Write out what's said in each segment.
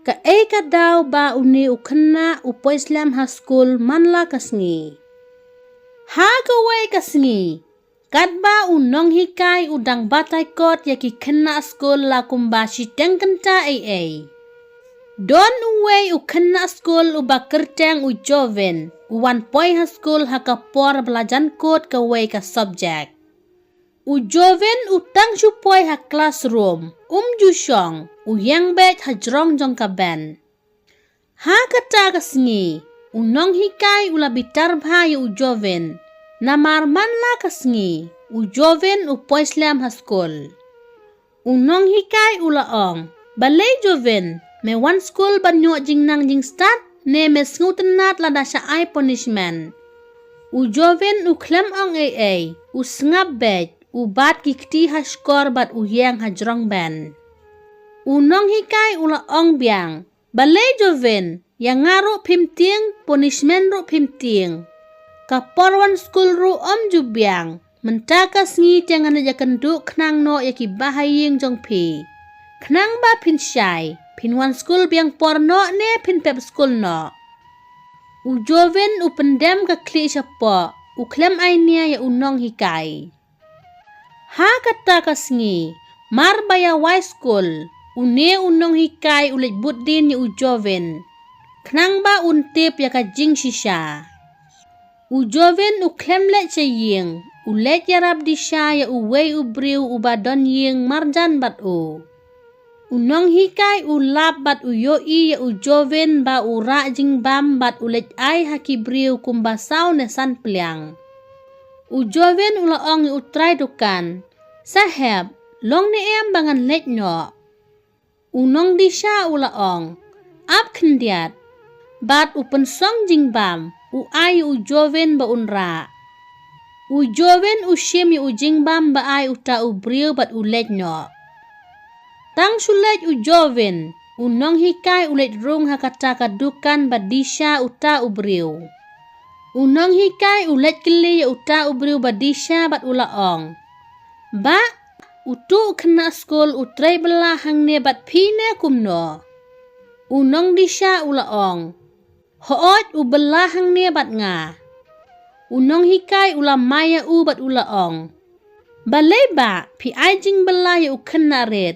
ka ka daw ba uni u Khynnah u Poi Slem ha Skul manla kasngi. Ha gawai kasngi. Kadba u nong hikai u dang batai kot yaki Khynnah Skul la kumbashi tengkenta ai. Don uwei u Khynnah Skul u bakerteng u joven. U wan Poi ha Skul ha kapor belajan kot ka wei ka subject. U joven u tang shu Poi ha classroom. Ju shong u yang bet ha jrong jong ka ben. Ha kata kasngi. U nong hikai u labitar bha u joven. Namar manla kasngi. U joven u Poi Slem ha Skul. U nong hikai u laong. Balei joven. Me wan Skul banyo jing nang jing start. Ne me sngutenat la dasha ai punishment. U joven u klem ong ai. U sngap bet. U bat kikti ha skor bat u yang ha jrong ben. U nong hikai u laong biang. Balei joven. Yang ngaru pimting punishment ru pimting. Kaporwan Skul ru ju biang. Mentaka sngi jangan aja kenduk knang no yaki bahaying jong pi. Knang ba pin syai. Pin wan Skul biang porno ne pin pep Skul no. U joven u pendem ka kli syapo. U klem ainia ya u nong hikai. Ha kata kasngi. Mar baya wai Skul. U ne u nong hikai u lej buddin ya u joven. Knang ba untip ya ka jing shisha. U joven u klem lej ying. U lej yarab di sha ya u wei u briu u badon ying marjan bat u. U nong hikai u lap bat u yoi ya u joven ba u ra jing bam bat u lej ai haki briu kumbasau nesan peliang. U joven u laong u try dukan. Saheb, long ne em bangan lej no. U nong di sha u laong. Ap kendiat. Bat u pensong jing bam. U ai u joven ba unra. U joven u shim u jing bam ba ai u ta u briu bat u lej no. Tang sulej u joven. U nong hikai u lej rung hakata kadukan ba disha u ta u briu. U nong hikai u lej keli u ta u briu ba disha bat u laong. Ba, u tu Khynnah Skul u tray belah hang ne bat pine kumno. U nong disha u laong. Hoot u belah hang ne bat nga. U nong hikai u la maya u bat u laong. Balei ba, pi ai jing belah ya u Khynnah red.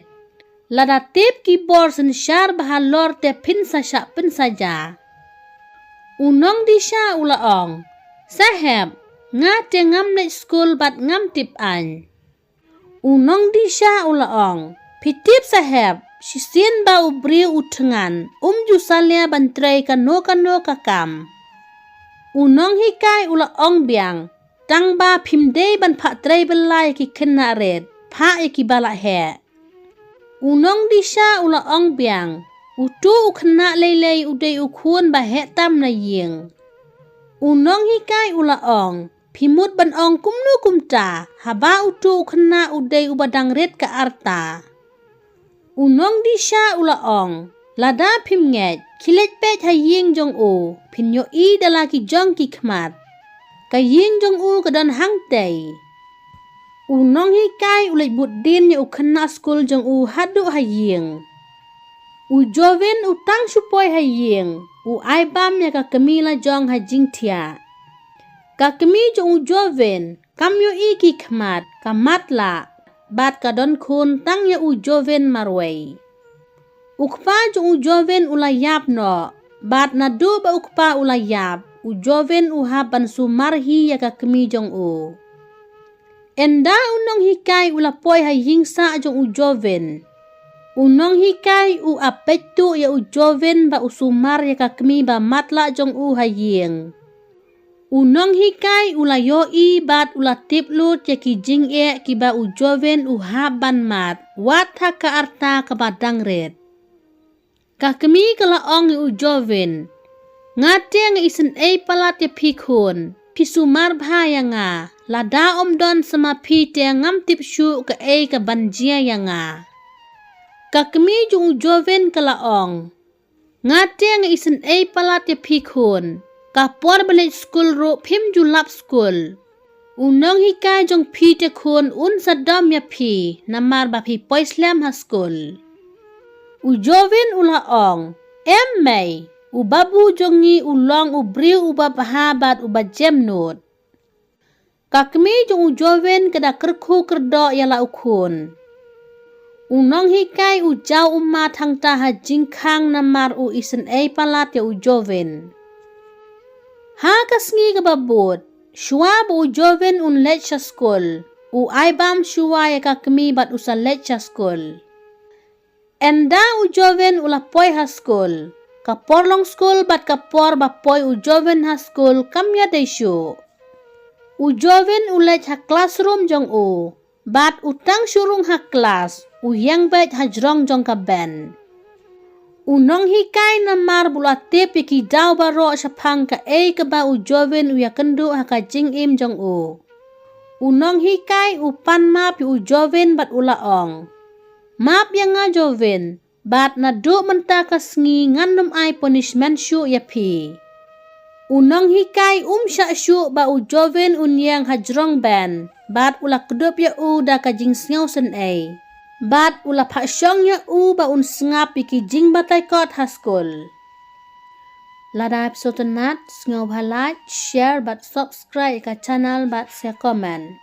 Lada tip keyboard sen syar bahalor te pin sasyak pin saja. U nong disha u laong. Saheb, nga te ngam lej Skul bat ngam tip an. U nong disha u laong. Pitip saheb, sisien ba u briu u tengan. Ju salia bantray kano kakam. U nong hikai u laong biang. Tang ba pimdei ban pak tray belai ki Khynnah red. Pak yaki balak he. U nong disha u laong biang. U tu u Khynnah lelei u day u kun ba he tam na ying. U nong hikai u laong. Pimut ban ong kumnu kumta. Haba u tu u Khynnah u day u badang red ka arta. U nong disha u laong. Lada pim nget. Kilet pet ha ying jong u. Pin yo i dalaki jong ki khmat. Ka ying jong u kadan hang tay. U nong hikai u lej buddin ya u Khynnah Skul jong u hadu ha ying. U joven u tang supoi ha ying. U ai bam ya ka kemila jong ha jing tia. Ka kemi jong u joven. Kam yo i ki khmat. Ka matla. Bat ka don kun tang ya u joven marway. Ukpa jong u joven ulayap no. Bat na do ba ukpa ulayap. U joven u haban sumarhi ya ka kemi jong u. Enda unong hikai ulapoi ha yingsa jong u joven. Unong hikai u apetu ya u joven ba usumar ya ka kemi ba matla jong u ha ying. Unong hikai ulayo i bat ulatip lut ya ki jing e ki ba u joven u haban mat. Wat ha ka arta ka badang red. Ka kemi kalaong u joven. Ngate nga isen ay palat ya pikun. Pisumar bahaya nga. Lada don sama pi te ngam tip syu ka ay ka banjia ya nga. Ka kemi jung joven kalaong. Ngate nga isen ay palat ya pikun. Kapor balik Skul ro pim julap Skul. Unong hikai jong pi te kun un sadam ya pi. Namar ba pi Poi Slem ha Skul. U joven ulaong. Emmei ubabu jongi ulong ubriu ubabaha bat ubajem not. Kakmi jong ujoven kada kerku kerdo yala ukun. Unong hikai ujau umat hang taha jingkang namar u isen palat ya ujoven. Ha kasngi kababut, shua bu ujoven un lecha skul. U aibam shua ya kakmi bat usan lecha skul. Enda ujoven ula poi ha skul. Kapor long skul bat kapor ba poi ujoven ha skul kamya deshu. Ujoven ulech ha classroom jong u. Bat utang surung ha kelas. Uyang bet hajrong jong ka ben. Unong hikai namar bulatip yaki daw baro sapang ka ka ba ujoven uya kendu ha ka jing im jong u. Unong hikai upan map yu ujoven bat ulaong. Map yang nga joven, bat na do menta kasngi ngandom ay punishment syu yapi. Unong hikai sya syu ba ujoven unyang hajrong ben, bat ula kedup ya u da ka jing sngaw sen ay. Bat ula pasyong ya u ba sngap iki jing batay kot haskul. Lada episode nat, sngaw like, share bat subscribe ka channel bat share comment.